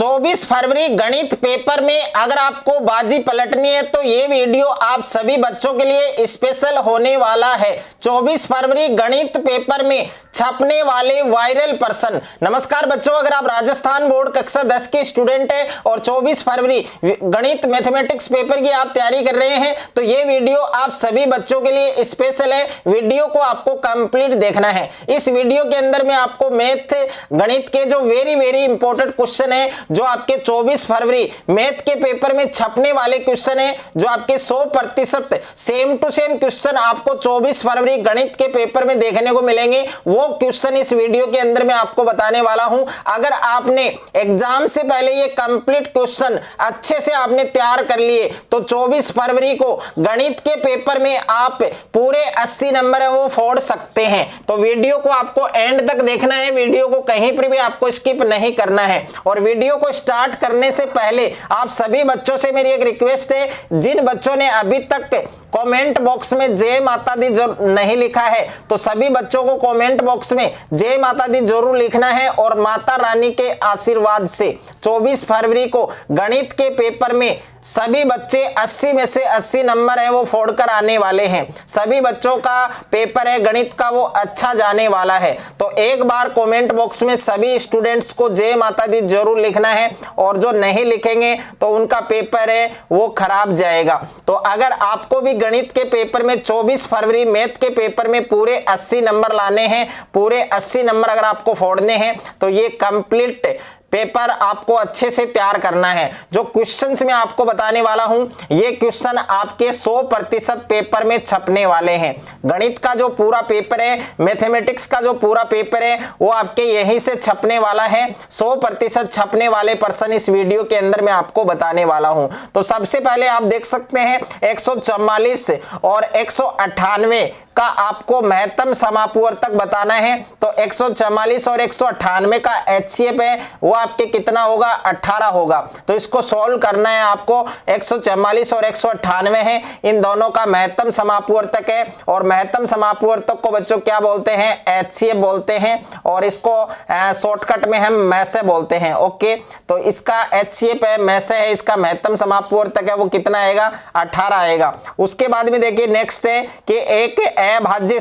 24 फरवरी गणित पेपर में अगर आपको बाजी पलटनी है तो ये वीडियो आप सभी बच्चों के लिए स्पेशल होने वाला है। 24 फरवरी गणित पेपर में छपने वाले वायरल पर्सन। नमस्कार बच्चों, अगर आप राजस्थान बोर्ड कक्षा 10 के स्टूडेंट हैं और 24 फरवरी गणित मैथमेटिक्स पेपर की आप तैयारी कर रहे हैं तो ये वीडियो आप सभी बच्चों के लिए स्पेशल है। वीडियो को आपको कंप्लीट देखना है। इस वीडियो के अंदर मैं आपको मैथ गणित के जो वेरी इंपॉर्टेंट क्वेश्चन है, जो आपके 24 फरवरी मैथ के पेपर में छपने वाले क्वेश्चन है, जो आपके 100% सेम टू सेम क्वेश्चन आपको 24 फरवरी गणित के पेपर में देखने को मिलेंगे, वो क्वेश्चन इस वीडियो के अंदर मैं आपको बताने वाला हूं। अगर आपने एग्जाम से पहले ये कंप्लीट क्वेश्चन अच्छे से आपने तैयार कर लिए तो 24 फरवरी को गणित के पेपर में आप पूरे 80 नंबर है वो फोड़ सकते हैं। तो वीडियो को आपको एंड तक देखना है, वीडियो को कहीं पर भी आपको स्किप नहीं करना है। और वीडियो को स्टार्ट करने से पहले आप सभी बच्चों से मेरी एक रिक्वेस्ट है, जिन बच्चों ने अभी तक कमेंट बॉक्स में जय माता दी जो नहीं लिखा है तो सभी बच्चों को कमेंट बॉक्स में जय माता दी जरूर लिखना है। और माता रानी के आशीर्वाद से 24 फरवरी को गणित के पेपर में सभी बच्चे 80 में से 80 नंबर है वो फोड़कर आने वाले हैं। सभी बच्चों का पेपर है गणित का वो अच्छा जाने वाला है। तो एक बार कमेंट बॉक्स में सभी स्टूडेंट्स को जय माता दी जरूर लिखना है, और जो नहीं लिखेंगे तो उनका पेपर है वो खराब जाएगा। तो अगर आपको भी गणित के पेपर में 24 फरवरी मैथ के पेपर में पूरे 80 नंबर लाने हैं, पूरे 80 नंबर अगर आपको फोड़ने हैं तो ये कंप्लीट पेपर आपको अच्छे से तैयार करना है। जो क्वेश्चंस मैं आपको बताने वाला हूं ये क्वेश्चन आपके 100% पेपर में छपने वाले हैं। गणित का जो पूरा पेपर है, मैथमेटिक्स का जो पूरा पेपर है वो आपके यहीं से छपने वाला है। 100% छपने वाले पर्सन इस वीडियो के अंदर मैं आपको बताने वाला हूं। तो सबसे पहले आप देख सकते हैं 144 और 198 का आपको महत्तम समापवर्तक बताना है। तो 144 और 198 का HCF है वो आपके कितना होगा, 18 होगा। तो इसको सॉल्व करना है आपको। 144 और 198 है, इन दोनों का महत्तम समापवर्तक है। और महत्तम समापवर्तक को बच्चों क्या बोलते हैं, HCF बोलते हैं, और इसको शॉर्टकट में हम मैसे बोलते हैं। ओके, तो इसका HCF है, मैसे है, इसका महत्तम समापवर्तक है वो कितना आएगा, 18 आएगा। उसके बाद में देखिए नेक्स्ट है कि एक अभाज्य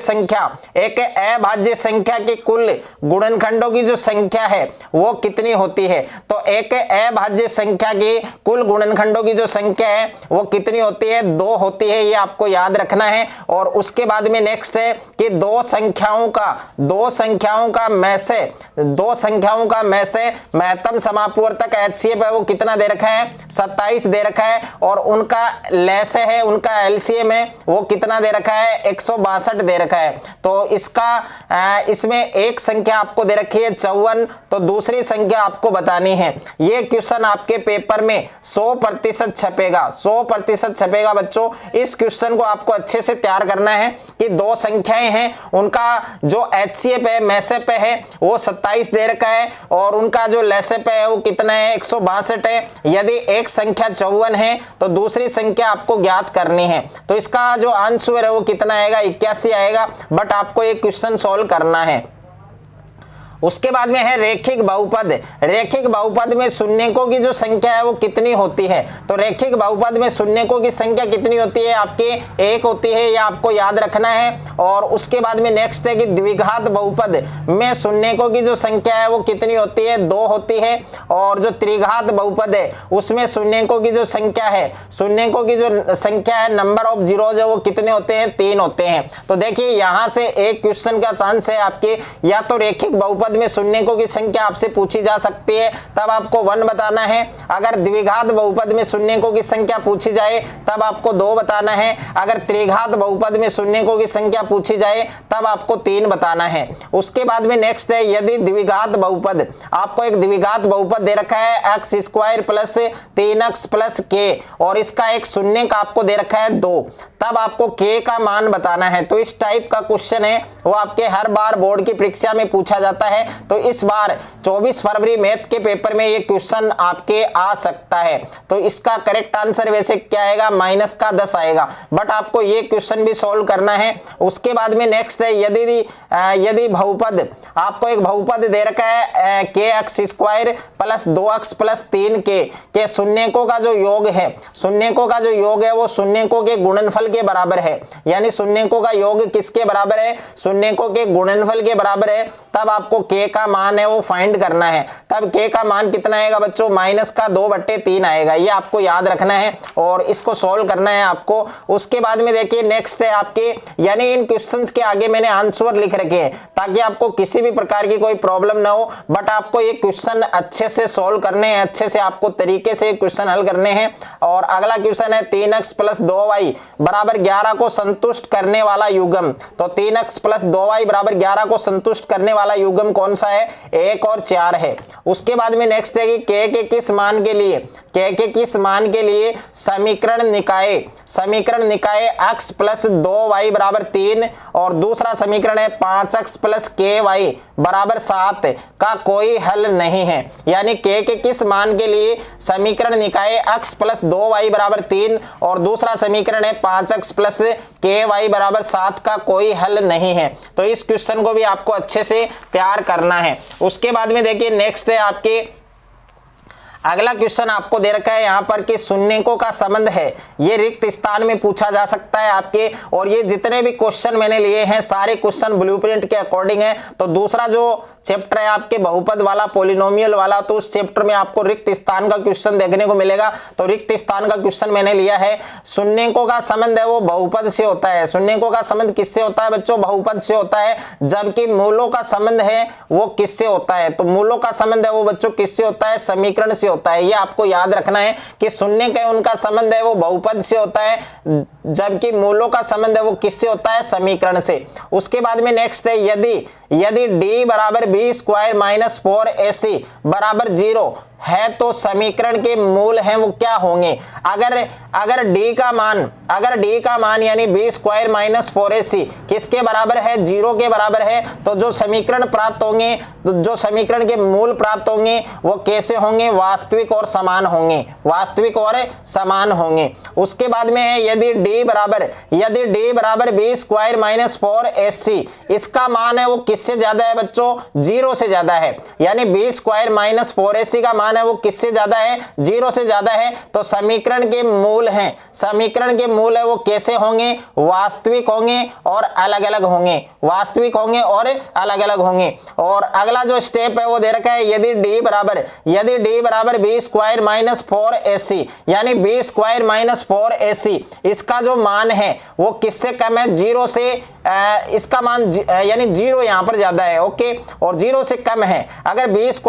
संख्या के कुल गुणनखंडों की जो संख्या है वो कितनी होती है। तो एक अभाज्य संख्या की कुल गुणनखंडों की जो संख्या है वो कितनी होती है, 2 होती है, ये आपको याद रखना है। और उसके बाद में नेक्स्ट है कि दो संख्याओं का में से महत्तम समापवर्तक HCF है वो कितना दे रखा है, 27 दे रखा है। और उनका लैसे है, उनका LCM है वो कितना दे रखा है, 162 दे रखा है। तो इसमें एक संख्या आपको दे रखी है 54, तो दूसरी संख्या आपको बतानी है। ये क्वेश्चन आपके पेपर में 100% छपेगा, 100% छपेगा बच्चों। इस क्वेश्चन को आपको अच्छे से तैयार करना है कि दो संख्याएं हैं, उनका जो HCF है मैसेप है वो 27 दे रखा है, और उनका जो लैसेप है वो कितना है, 162 है। यदि एक संख्या 54 है तो दूसरी संख्या आपको ज्ञात करनी है। तो इसका जो आंसर है वो कितना आएगा, 81 आएगा। बट आपको ये क्वेश्चन सॉल्व करना है। उसके बाद में है रेखिक बहुपद। रेखिक बहुपद में शून्यकों की जो संख्या है वो कितनी होती है। तो रेखिक बहुपद में शून्यकों की संख्या कितनी होती है, आपके 1 होती है, यह आपको याद रखना है। और उसके बाद में नेक्स्ट है कि द्विघात बहुपद में शून्यकों की जो संख्या है वो कितनी होती है, 2 होती है। और जो त्रिघात बहुपद है उसमें शून्यकों की जो संख्या है, शून्यकों की जो संख्या है, नंबर ऑफ जीरोज है वो कितने होते हैं, 3 होते हैं। तो देखिए यहां से एक क्वेश्चन का चांस है आपके, या तो रेखिक बहुपद में शून्यकों की संख्या आपसे पूछी जा सकती है, तब आपको 1 बताना है। अगर द्विघात बहुपद में शून्यकों की संख्या पूछी जाए तब आपको 2 बताना है। अगर त्रिघात बहुपद में शून्यकों की संख्या पूछी जाए तब आपको 3 बताना है। उसके बाद में नेक्स्ट है यदि द्विघात बहुपद, आपको एक द्विघात बहुपद दे रखा है x² plus 3x plus k, और इसका एक शून्यक आपको दे रखा है 2, तब आपको k का मान बताना है। तो इस टाइप का क्वेश्चन है वो आपके हर बार बोर्ड की परीक्षा में पूछा जाता है। है, तो इस बार 24 फरवरी मैथ के पेपर में ये क्वेश्चन आपके आ सकता है। तो इसका करेक्ट आंसर वैसे क्या आएगा, -10 आएगा, बट आपको ये क्वेश्चन भी सॉल्व करना है। उसके बाद में नेक्स्ट है, यदि बहुपद, आपको एक बहुपद दे रखा है kx² + 2x + 3k के शून्यकों का जो योग है, शून्यकों का जो योग है वो शून्यकों के गुणनफल के बराबर है। यानी शून्यकों का योग किसके बराबर है, शून्यकों के गुणनफल के बराबर है। तब आपको k का मान है वो फाइंड करना है। तब k का मान कितना आएगा बच्चों, -2/3 आएगा। ये आपको याद रखना है और इसको सॉल्व करना है आपको। उसके बाद में देखिए नेक्स्ट है आपके, यानी इन क्वेश्चंस के आगे मैंने आंसर लिख रखे हैं ताकि आपको किसी भी प्रकार की कोई प्रॉब्लम ना हो, बट आपको ये क्वेश्चन अच्छे से सॉल्व करने हैं, अच्छे से आपको तरीके से क्वेश्चन हल करने हैं। और अगला क्वेश्चन है 3x + 2y = 11 को संतुष्ट करने वाला युग्म। तो 3x + 2y = 11 को संतुष्ट करने वाला युग्म कौन सा है, 1 और 4 है। उसके बाद में नेक्स्ट है कि k के किस मान के लिए समीकरण निकाय x + 2y = 3 और दूसरा समीकरण है 5x + ky = 7 का कोई हल नहीं है। यानी k के किस मान के लिए समीकरण निकाय x + 2y = 3 और दूसरा समीकरण है 5x + ky = 7 का कोई हल नहीं है। तो इस क्वेश्चन को भी आपको अच्छे से तैयार करना है। उसके बाद में देखिए नेक्स्ट है आपके, अगला क्वेश्चन आपको दे रखा है यहाँ पर कि शून्यकों का संबंध है, ये रिक्त स्थान में पूछा जा सकता है आपके। और ये जितने भी क्वेश्चन मैंने लिए हैं सारे क्वेश्चन ब्लूप्रिंट के अकॉर्डिंग है। तो दूसरा जो चैप्टर है आपके बहुपद वाला, पॉलिनोमियल वाला, तो उस चैप्टर में आपको रिक्त स्थान का क्वेश्चन देखने को मिलेगा। तो रिक्त स्थान का क्वेश्चन मैंने लिया है। शून्यकों का संबंध है वो बहुपद से होता है। शून्यकों का संबंध किससे होता है बच्चों, बहुपद से होता है। जबकि मूलों का संबंध है वो किससे होता है, तो मूलों का संबंध है वो बच्चों किससे होता है, समीकरण से होता है। ये आपको याद रखना है कि शून्य का उनका संबंध है वो बहुपद से होता है, जबकि मूलों का संबंध है वो किससे होता है, समीकरण से। उसके बाद में नेक्स्ट है, यदि d = b² - 4ac = 0 है तो समीकरण के मूल हैं वो क्या होंगे। अगर d का मान यानी b² - 4ac किसके बराबर है, 0 के बराबर है, तो जो समीकरण प्राप्त होंगे, जो समीकरण के मूल प्राप्त होंगे वो कैसे होंगे, वास्तविक और समान होंगे, वास्तविक और समान होंगे। उसके बाद में है, यदि d = b² - 4ac इसका मान है वो किससे ज्यादा है बच्चों, 0 से ज्यादा है। यानी b² - 4ac का मान है वो किससे ज्यादा है, 0 से ज्यादा है। तो समीकरण के मूल हैं, समीकरण के मूल है वो कैसे होंगे, वास्तविक होंगे और अलग अलग होंगे, वास्तविक होंगे और अलग अलग होंगे। और अगला जो स्टेप है वो दे रखा है, यदि d = b² - 4ac यानी b² - 4ac इसका जो मान है वो किससे कम है, 0 से, इसका मान यानी 0 यहां पर ज्यादा है, ओके, और 0 से कम है। अगर b² -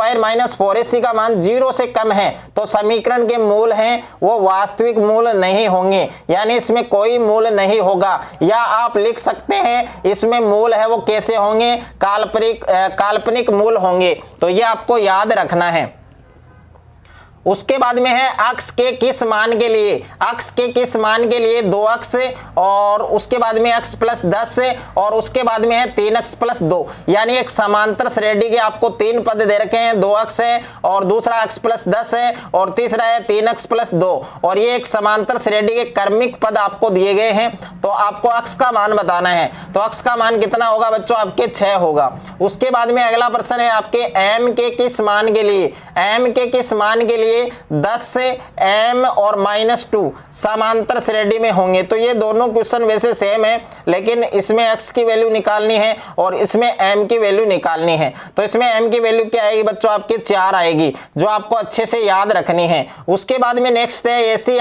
4ac का मान 0 से कम है तो समीकरण के मूल हैं वो वास्तविक मूल नहीं होंगे, यानी इसमें कोई मूल नहीं होगा। या आप लिख सकते हैं इसमें मूल है वो कैसे होंगे, काल्पनिक मूल होंगे। तो ये आपको याद रखना है। उसके बाद में है अक्ष के किस मान के लिए, 2x और उसके बाद में x + 10 और उसके बाद में है 3x + 2 यानी एक समांतर श्रेणी के आपको 3 पद दे रखे हैं, 2x है और दूसरा x + 10 है और तीसरा है 3x + 2 और ये एक समांतर श्रेणी के क्रमिक पद आपको दिए गए हैं। तो आपको x का मान बताना है, तो x का मान कितना होगा बच्चों, आपके 6 होगा। उसके बाद में अगला प्रश्न है आपके m के किस मान के लिए, 10 से m और -2 समांतर श्रेणी में होंगे। तो ये दोनों क्वेश्चन वैसे सेम है, लेकिन इसमें x की वैल्यू निकालनी है और इसमें m की वैल्यू निकालनी है। तो इसमें m की वैल्यू क्या आएगी बच्चों, आपके 4 आएगी, जो आपको अच्छे से याद रखनी है। उसके बाद में नेक्स्ट है ऐसी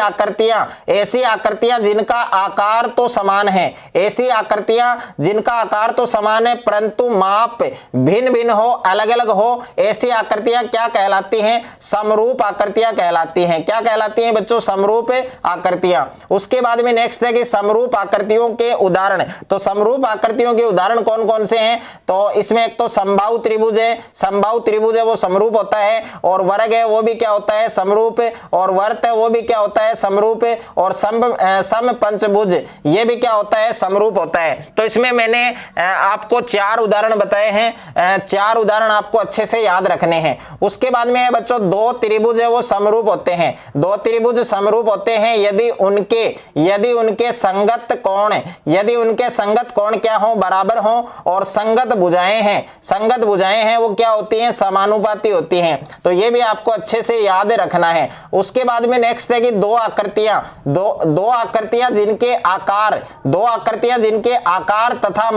आकृतियां जिनका आकार तो समान है, ऐसी आकृतियां जिनका आकार तो समान है परंतु माप भिन्न भिन्न हो, अलग अलग हो, ऐसी आकृतियां क्या कहलाती कहलाती हैं? समरूप आकृतियां कहलाती हैं। क्या कहलाती हैं बच्चों? समरूप आकृतियां। उसके बाद में नेक्स्ट है कि समरूप आकृतियों के उदाहरण। तो समरूप आकृतियों के उदाहरण कौन कौन से हैं? तो इसमें एक तो समबाहु त्रिभुज है, समबाहु त्रिभुज है वो समरूप होता है, और वर्ग है वो भी क्या होता है? समरूप, और वर्त है वो भी क्या होता है? समरूप, और सम पंचभुज ये भी क्या होता है? समरूप होता है। तो इसमें मैंने आपको 4 उदाहरण बताए हैं, 4 उदाहरण आपको अच्छे से याद रखने हैं। उसके बाद में बच्चों 2 त्रिभुज है वो समरूप होते हैं, 2 त्रिभुज समरूप होते हैं यदि उनके संगत कोण, यदि उनके संगत कोण क्या हो? बराबर हो, और संगत भुजाएं हैं, संगत भुजाएं हैं वो क्या होती हैं? समानुपाती होती हैं। तो ये भी आपको अच्छे से याद रखना है। उसके बाद में नेक्स्ट है कि 2 आकृतियां, दो आकृतियां जिनके आकार, 2 आकृतियां जिनके आकार तथा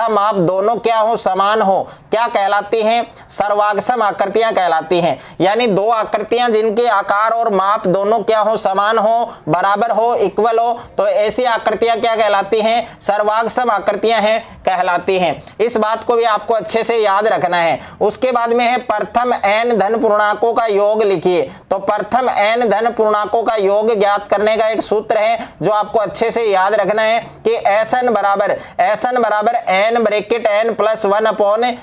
माप दोनों क्या हो? समान हो, क्या कहलाती हैं? सर्वागसम आकृतियां कहलाती हैं। यानी 2 आकृतियां जिनके आकार और माप दोनों क्या हो? समान हो, बराबर हो, इक्वल हो, तो ऐसी आकृतियां क्या कहलाती हैं? सर्वागसम आकृतियां हैं कहलाती हैं। इस बात को भी आपको अच्छे से याद रखना है। उसके बाद में है प्रथम n धन पूर्णांकों का योग लिखिए। तो प्रथम n धन पूर्णांकों का योग ज्ञात करने का एक सूत्र है जो आपको अच्छे से याद रखना है कि Sn बराबर n ब्रैकेट n प्लस 1/2।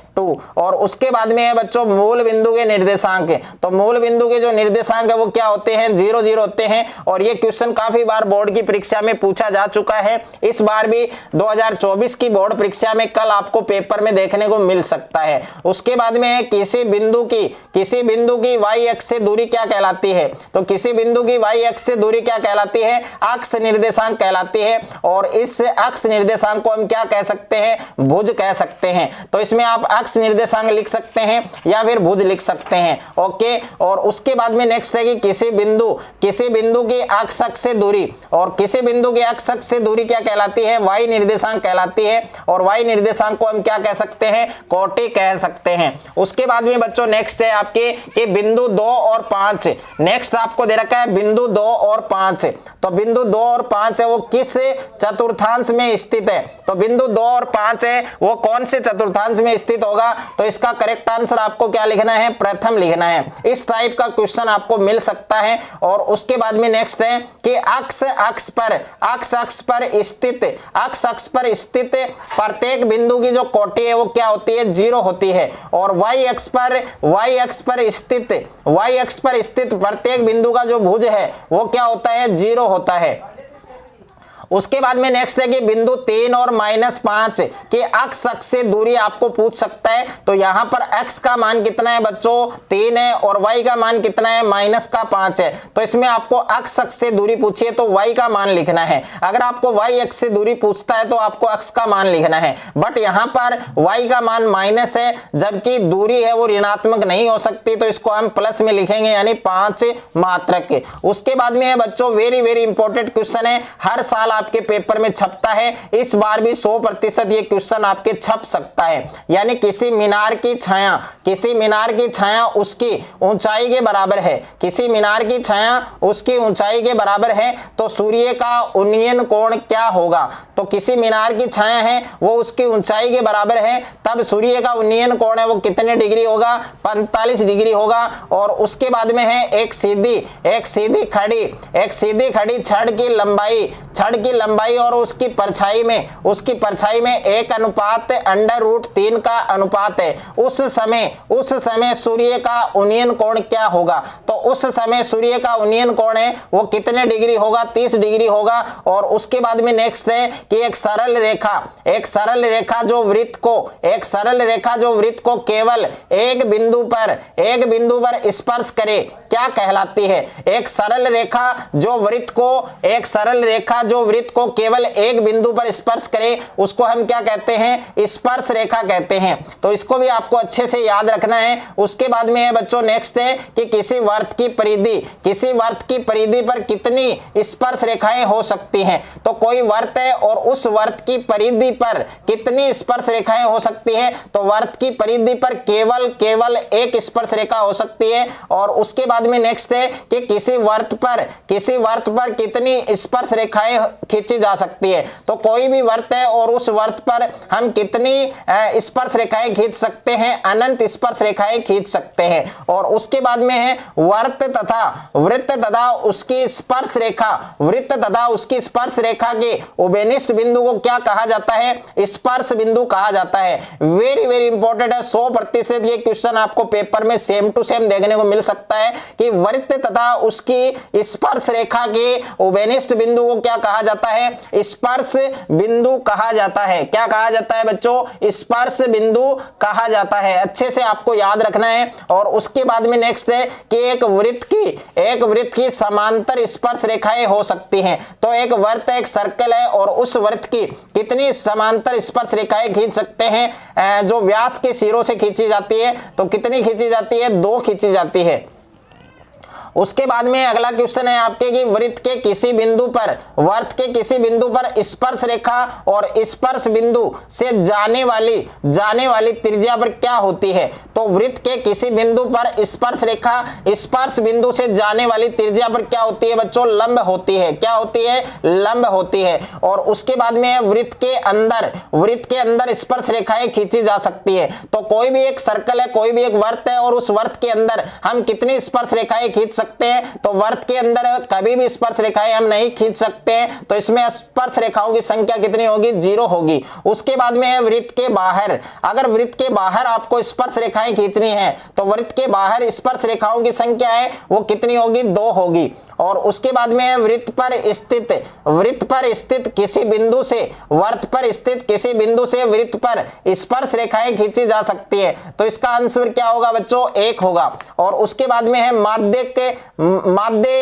और उसके बाद में है बच्चों मूल बिंदु के निर्देशांक। तो मूल बिंदु के जो निर्देशांक है वो क्या होते हैं? 0 0 होते हैं। और ये क्वेश्चन काफी बार बोर्ड की परीक्षा में पूछा जा चुका है, इस बार भी 2024 की बोर्ड परीक्षा में कल आपको पेपर में देखने को मिल सकता है। उसके बाद में है किसी बिंदु की y अक्ष से दूरी क्या कहलाती है? तो किसी बिंदु की y अक्ष से दूरी क्या कहलाती है? अक्ष निर्देशांक कहलाती है। और इस अक्ष निर्देशांक को हम क्या कह सकते हैं? भुज कह सकते हैं। तो इसमें आप अक्ष निर्देशांक लिख सकते हैं या फिर भुज लिख सकते हैं। ओके। और उसके बाद में नेक्स्ट है कि किसी बिंदु की अक्ष से दूरी, और किसी बिंदु की अक्ष से दूरी क्या कहलाती है? y निर्देशांक कहलाती है। और y निर्देशांक को हम क्या कह सकते हैं? कोटि कह सकते हैं। उसके बाद में बच्चों नेक्स्ट है आपके कि बिंदु 2 और 5। नेक्स्ट आपको दे रखा है बिंदु 2 और 5। तो बिंदु 2 और 5 है वो किस चतुर्थांश में स्थित है? तो बिंदु 2 और 5 है वो कौन से चतुर्थांश में स्थित होगा? तो इसका करेक्ट आंसर आपको क्या लिखना है? प्रथम लिखना है। इस टाइप का क्वेश्चन आपको मिल सकता है। और उसके बाद में नेक्स्ट है कि अक्ष पर स्थित प्रत्येक बिंदु की जो कोटि है वो क्या होती है? 0 होती है। और y अक्ष पर स्थित प्रत्येक बिंदु का जो भुज है वो क्या होता है? 0 होता है। उसके बाद में नेक्स्ट है कि बिंदु 3 और -5 के अक्ष से दूरी आपको पूछ सकता है। तो यहाँ पर x का मान कितना है बच्चों? 3 है, और y का मान कितना है? -5 है। तो इसमें आपको अक्ष से दूरी पूछिए तो y का मान लिखना है। अगर आपको y अक्ष से दूरी पूछता है तो आपको x का मान लिखना है। बट यहाँ पर y का मान माइनस है, जबकि दूरी है वो ऋणात्मक नहीं हो सकती, तो इसको हम प्लस में लिखेंगे, यानी 5 मात्रक। उसके बाद में है बच्चों वेरी वेरी इंपॉर्टेंट क्वेश्चन है, हर साल आपके पेपर में छपता है। इस बार भी 100% ये क्वेश्चन आपके छप सकता है। यानी किसी मीनार की छाया उसकी ऊंचाई के बराबर है, किसी मीनार की छाया उसकी ऊंचाई के बराबर है, तो सूर्य का उन्नयन कोण क्या होगा? तो किसी मीनार की छाया है वो उसकी ऊंचाई के बराबर है, तब सूर्य का उन्नयन कोण है वो कितने डिग्री होगा? 45 डिग्री होगा। और उसके बाद में है एक सीधी खड़ी छड़ की लंबाई और उसकी परछाई में 1/√3 का अनुपात है। उस समय सूर्य का उन्नयन कोण क्या होगा? तो उस समय सूर्य का उन्नयन कोण है वो कितने डिग्री होगा? 30 डिग्री होगा। और उसके बाद में नेक्स्ट है कि एक सरल रेखा जो वृत्त को केवल एक बिंदु पर स्पर्श करे क्या कहलाती है? एक सरल रेखा जो वृत्त को केवल एक बिंदु पर स्पर्श करे उसको हम क्या कहते हैं? स्पर्श रेखा कहते हैं। तो इसको भी आपको अच्छे से याद रखना है। उसके बाद में है बच्चों नेक्स्ट है कि किसी वर्त की परिधि पर कितनी स्पर्श रेखाएं हो सकती हैं? तो कोई वर्त है और उस वृत्त की परिधि पर कितनी स्पर्श रेखाएं हो सकती है? तो वृत्त की परिधि पर केवल एक स्पर्श रेखा हो सकती है। और उसके बाद में नेक्स्ट है कि किसी वृत्त पर कितनी स्पर्श रेखाएं खींची जा सकती है? तो कोई भी वृत्त है और उस वृत्त पर हम कितनी स्पर्श रेखाएं खींच सकते हैं? अनंत स्पर्श रेखाएं खींच सकते हैं। और उसके बाद में है वृत्त तथा उसकी स्पर्श रेखा के उभयनिष्ठ बिंदु को क्या कहा जाता है? स्पर्श बिंदु कहा जाता है। वेरी इंपॉर्टेंट है, 100% ये क्वेश्चन आपको पेपर में सेम टू सेम देखने को मिल सकता है कि वृत्त तथा उसकी स्पर्श रेखा के उभयनिष्ठ बिंदु को क्या कहा जाता है? स्पर्श बिंदु कहा जाता है। क्या कहा जाता है बच्चों? स्पर्श बिंदु कहा जाता है। अच्छे से आपको याद रखना है। और उसके बाद में नेक्स्ट है कि एक वृत्त की समांतर स्पर्श रेखाएं हो सकती हैं। तो एक वृत्त एक सर्कल है और उस वृत्त की कितनी समांतर स्पर्श रेखाएं खींच सकते हैं? जो व्यास के सिरों से खींची जाती है, तो कितनी खींची जाती है? 2 खींची जाती है। उसके बाद में अगला क्वेश्चन है आपके कि वृत्त के किसी बिंदु पर स्पर्श रेखा और स्पर्श बिंदु से जाने वाली त्रिज्या पर क्या होती है? तो वृत्त के किसी बिंदु पर स्पर्श रेखा स्पर्श बिंदु से जाने वाली त्रिज्या पर क्या होती है बच्चों? लंब होती है। क्या होती है? लंब होती है। और उसके बाद में वृत्त के अंदर स्पर्श रेखाएं खींची जा सकती है। तो कोई भी एक सर्कल है, कोई भी एक वृत्त है और उस वृत्त के अंदर हम कितनी स्पर्श रेखाएं खींच सकते हैं? तो वृत्त के अंदर कभी भी स्पर्श रेखाएं हम नहीं खींच सकते हैं। तो इसमें स्पर्श रेखाओं की संख्या कितनी होगी? 0 होगी। उसके बाद में है वृत्त के बाहर। अगर वृत्त के बाहर आपको स्पर्श रेखाएं खींचनी है तो वृत्त के बाहर स्पर्श रेखाओं की संख्या है वो कितनी होगी? 2 होगी। और उसके बाद में है वृत्त पर स्थित किसी बिंदु से वृत्त पर स्पर्श रेखाएं खींची जा सकती है। तो इसका आंसर क्या होगा बच्चों? 1 होगा। और उसके बाद में है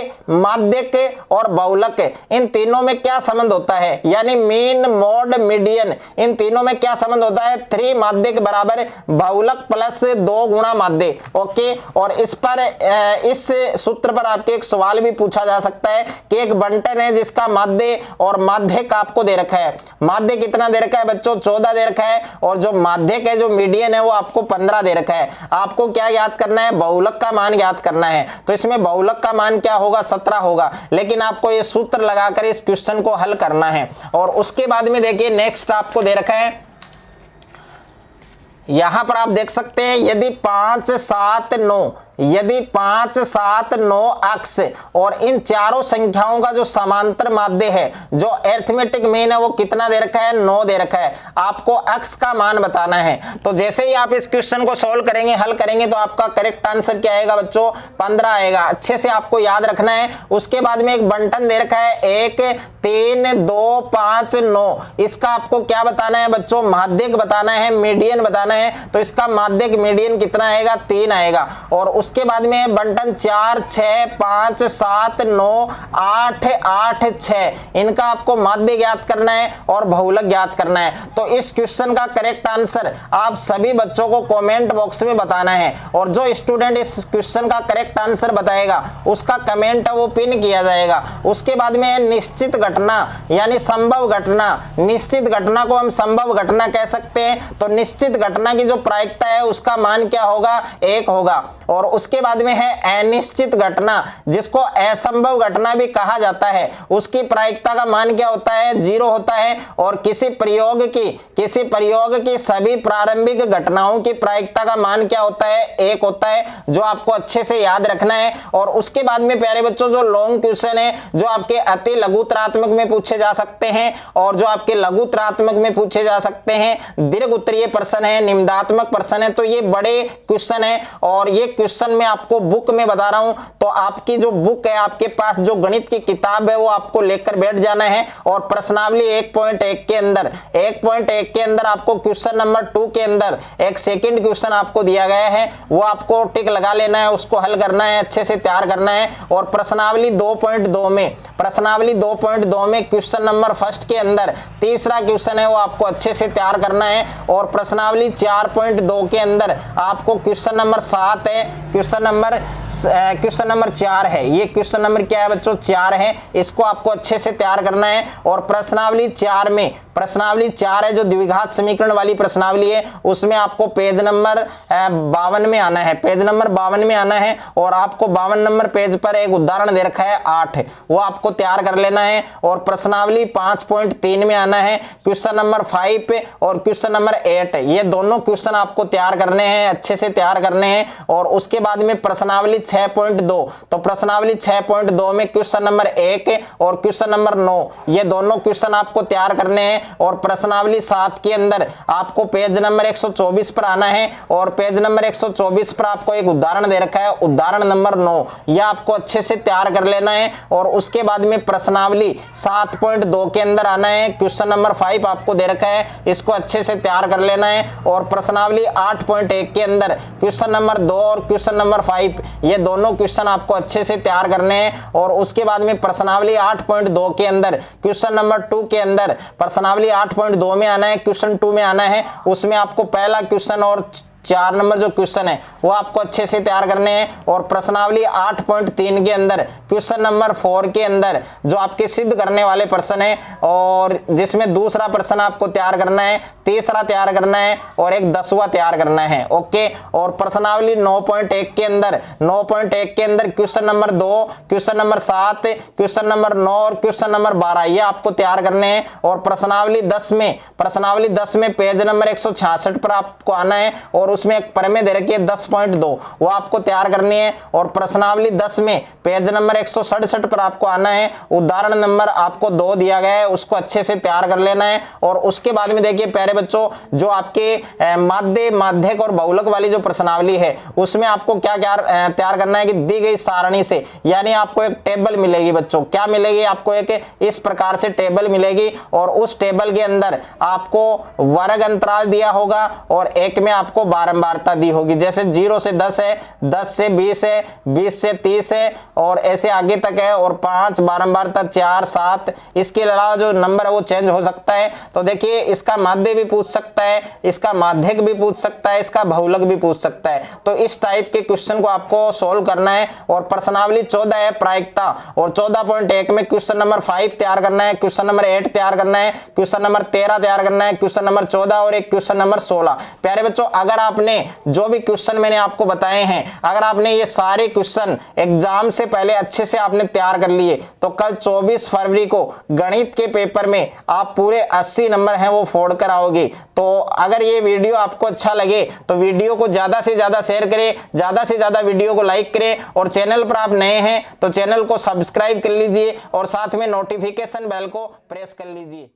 माध्यक और बहुलक। इन तीनों में क्या संबंध होता है? यानी मीन, मोड, मीडियन, इन तीनों में क्या संबंध होता है? 3 माध्यक बराबर बहुलक प्लस 2 गुणा माध्य। ओके। और इस सूत्र पर आपके एक सवाल भी पूछा जा सकता है कि एक बंटन है जिसका माध्य और माध्यक आपको दे रखा है। माध्य कितना दे रखा है बच्चों? 14 दे रखा है। और जो माध्यक है, जो मीडियन है, वो आपको 15 दे रखा है। आपको क्या याद करना है? बहुलक का मान याद करना है। तो इसमें बहुलक का मान क्या होगा? 17 होगा। लेकिन आपको ये सूत्र लगाकर इस क्वेश्चन को हल करना है। और उसके बाद में देखिए नेक्स्ट आपको दे रखा है, यहां पर आप देख सकते हैं यदि 5, 7, 9 अक्ष और इन चारों संख्याओं का जो समांतर माध्य है, जो अरिथमेटिक मीन है, वो कितना दे रखा है? 9 दे रखा है। आपको अक्ष का मान बताना है। तो जैसे ही आप इस क्वेश्चन को सॉल्व करेंगे, हल करेंगे, तो आपका करेक्ट आंसर क्या आएगा बच्चों? 15 आएगा। अच्छे से आपको याद रखना है। उसके बाद में एक बंटन दे रखा है 1, 3, 2, 5, 9। इसका आपको क्या बताना है बच्चों? माध्यक बताना है, मीडियन बताना है। तो इसका माध्यक मीडियन कितना आएगा? 3 आएगा। और उसके बाद में बंटन 4, 6, 5, 7, 9, 8, 8, 6, इनका आपको माध्य ज्ञात करना है और बहुलक ज्ञात करना है। तो इस क्वेश्चन का करेक्ट आंसर आप सभी बच्चों को कमेंट बॉक्स में बताना है। और जो स्टूडेंट इस क्वेश्चन का करेक्ट आंसर बताएगा उसका कमेंट वो पिन किया जाएगा। उसके बाद में निश्चित घटना यानी संभव घटना। निश्चित घटना को हम संभव घटना कह सकते हैं। तो निश्चित घटना की जो प्रायिकता है उसका मान क्या होगा? 1 होगा। और उसके बाद में है अनिश्चित घटना, जिसको असंभव घटना भी कहा जाता है। उसकी प्रायिकता का मान क्या होता है? 0 होता है। और किसी प्रयोग की सभी प्रारंभिक घटनाओं की प्रायिकता का मान क्या होता है? 1 होता है, जो आपको अच्छे से याद रखना है। और उसके बाद में प्यारे बच्चों जो लॉन्ग क्वेश्चन है, जो आपके अति लघुतरात्मक में पूछे जा सकते हैं और जो आपके लघुतरात्मक में पूछे जा सकते हैं, दीर्घ उत्तरीय प्रश्न है, निम्नात्मक प्रश्न है, तो ये बड़े क्वेश्चन है। और ये क्वेश्चन में आपको बुक में बता रहा हूं, तो आपकी जो बुक है, आपके पास जो गणित की किताब है, वो आपको लेकर बैठ जाना है। और प्रश्नावली 1.1 के अंदर आपको क्वेश्चन नंबर 2 के अंदर एक सेकंड क्वेश्चन आपको दिया गया है, वो आपको टिक लगा लेना है, उसको हल करना है, अच्छे से तैयार करना है। और प्रश्नावली 2.2 में क्वेश्चन नंबर 1 के अंदर तीसरा क्वेश्चन है, वो आपको अच्छे से तैयार करना है। और प्रश्नावली 4.2 के अंदर आपको क्वेश्चन नंबर 7 है, क्वेश्चन नंबर 4 है। ये क्वेश्चन नंबर क्या है बच्चों, 4 है। इसको आपको अच्छे से तैयार करना है। और प्रश्नावली 4 में, प्रश्नावली 4 है जो द्विघात समीकरण वाली प्रश्नावली है, उसमें आपको पेज नंबर 52 में आना है, पेज नंबर 52 में आना है। और आपको 52 नंबर पेज पर एक उदाहरण दे रखा है 8, वो आपको तैयार कर लेना है। और प्रश्नावली 5.3 में आना है क्वेश्चन नंबर 5 और क्वेश्चन नंबर 8, ये दोनों क्वेश्चन आपको तैयार करने हैं, अच्छे से तैयार करने हैं। और उसके बाद में प्रश्नावली 6.2, तो प्रश्नावली 6.2 में क्वेश्चन नंबर 1 और क्वेश्चन नंबर 9, ये दोनों क्वेश्चन आपको तैयार करने हैं। और प्रश्नावली 7 के अंदर आपको पेज नंबर 124 पर आना है। और पेज नंबर 124 पर आपको एक उदाहरण दे रखा है, उदाहरण नंबर 9, यह आपको अच्छे से तैयार कर लेना है। और उसके बाद में प्रश्नावली 7.2 के अंदर आना है, क्वेश्चन नंबर 5 आपको दे रखा है, इसको अच्छे से तैयार कर लेना है। और प्रश्नावली 8.1 के अंदर क्वेश्चन नंबर 2 और क्वेश्चन नंबर 5, ये दोनों क्वेश्चन आपको अच्छे से तैयार करने हैं। और उसके बाद में प्रश्नावली 8.2 के अंदर क्वेश्चन नंबर 2 के अंदर, प्रश्नावली 8.2 में आना है, क्वेश्चन 2 में आना है, उसमें आपको पहला क्वेश्चन और 4 नंबर जो क्वेश्चन है वो आपको अच्छे से तैयार करने हैं। और प्रश्नावली 8.3 के अंदर क्वेश्चन नंबर 4 के अंदर जो आपके सिद्ध करने वाले प्रश्न है, और जिसमें दूसरा प्रश्न आपको तैयार करना है, तीसरा तैयार करना है और एक 10वां तैयार करना है। ओके। और प्रश्नावली 9.1 के अंदर, 9.1 के अंदर question number 2, question number 7, question number 9 और क्वेश्चन नंबर 12, ये आपको तैयार करने हैं। और प्रश्नावली 10 में पेज नंबर 166 पर आपको आना है। और उसमें एक प्रमेय दे रखी है 10.2, वो आपको तैयार करनी है। और प्रश्नावली 10 में पेज नंबर 167 पर आपको आना है, उदाहरण नंबर आपको 2 दिया गया है, उसको अच्छे से तैयार कर लेना है। और उसके बाद में देखिए प्यारे बच्चों, जो आपके माध्य, माध्यक और बहुलक वाली जो प्रश्नावली है, उसमें आपको क्या तैयार करना है कि दी गई सारणी से, यानी आपको एक टेबल मिलेगी बच्चों, क्या मिलेगी आपको, एक इस प्रकार से टेबल मिलेगी। और उस टेबल के अंदर आपको वर्ग अंतराल दिया होगा और एक में आपको बारंबारता दी होगी, जैसे 0 से 10 है, 10 से 20 है, 20 से 30 है और ऐसे आगे तक है। और 5 बारंबारता 4, 7, इसके अलावा जो नंबर है वो चेंज हो सकता है। तो देखिए इसका माध्य भी पूछ सकता है, इसका माध्यक भी पूछ सकता है, इसका बहुलक भी पूछ सकता है। तो इस टाइप के क्वेश्चन को आपको सोल्व करना है। और प्रश्नावली 14 है प्रायिकता, और 14.1 में क्वेश्चन नंबर 5 तैयार करना है, क्वेश्चन नंबर 8 तैयार करना है, क्वेश्चन नंबर 13 तैयार करना है, क्वेश्चन नंबर 14 और एक क्वेश्चन नंबर 16। प्यारे बच्चों, अगर आपने जो भी क्वेश्चन मैंने आपको बताए हैं, अगर आपने ये सारे क्वेश्चन एग्जाम से पहले अच्छे से आपने तैयार कर लिए, तो कल 24 फरवरी को गणित के पेपर में आप पूरे 80 नंबर हैं वो फोड़ कर आओगे। तो अगर ये वीडियो आपको अच्छा लगे तो वीडियो को ज्यादा से ज्यादा शेयर करें, ज्यादा से ज्यादा वीडियो को लाइक करें। और चैनल पर आप नए हैं तो चैनल को सब्सक्राइब कर लीजिए और साथ में नोटिफिकेशन बेल को प्रेस कर लीजिए।